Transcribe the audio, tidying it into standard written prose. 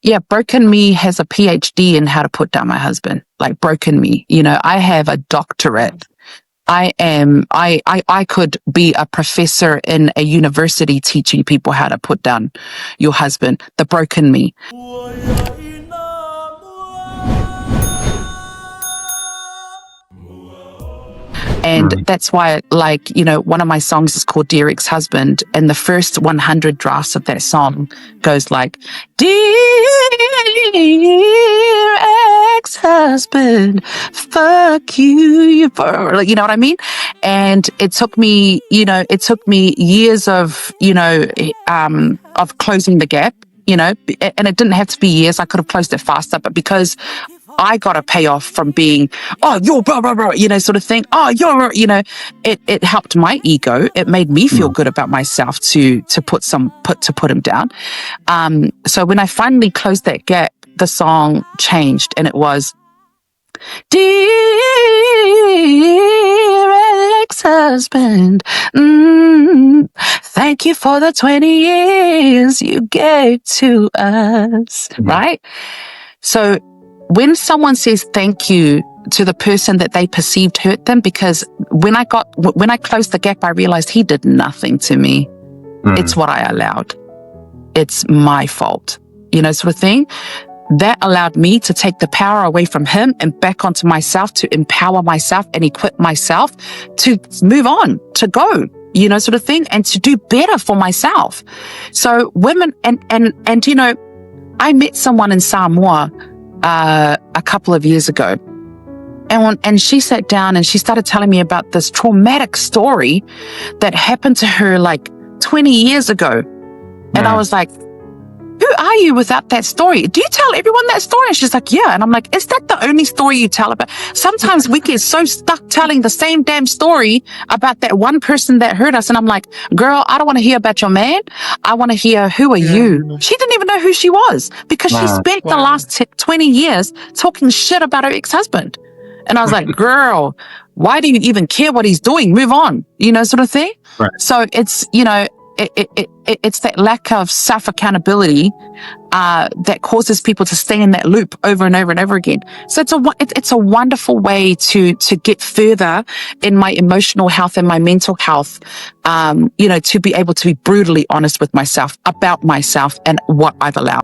Yeah, Broken Me has a PhD in how to put down my husband. Like Broken Me, I have a doctorate. I could be a professor in a university teaching people how to put down your husband. The Broken Me. And that's why, one of my songs is called Dear Ex-Husband. And the first 100 drafts of that song goes like, Dear ex-husband, fuck you, you know what I mean? And it took me years of closing the gap, and it didn't have to be years. I could have closed it faster, but because I got a payoff from being, oh, you're blah, blah, blah, sort of thing. Oh, you're, it helped my ego. It made me feel good about myself to put him down. So when I finally closed that gap, the song changed and it was, Dear ex-husband, thank you for the 20 years you gave to us, right? So when someone says thank you to the person that they perceived hurt them, because when I closed the gap, I realized he did nothing to me. It's what I allowed. It's my fault, sort of thing. That allowed me to take the power away from him and back onto myself, to empower myself and equip myself to move on, to go, sort of thing, and to do better for myself. So women, and I met someone in Samoa a couple of years ago. And she sat down and she started telling me about this traumatic story that happened to her like 20 years ago. And I was like, who are you without that story? Do you tell everyone that story? And she's like, yeah. And I'm like, is that the only story you tell about? Sometimes we get so stuck telling the same damn story about that one person that hurt us. And I'm like, girl, I don't want to hear about your man. I want to hear, who are you? She didn't even know who she was because she spent the last 20 years talking shit about her ex-husband. And I was like, girl, why do you even care what he's doing? Move on, sort of thing. Right. So it's, it's that lack of self-accountability that causes people to stay in that loop over and over and over again. So it's a wonderful way to get further in my emotional health and my mental health, to be able to be brutally honest with myself about myself and what I've allowed.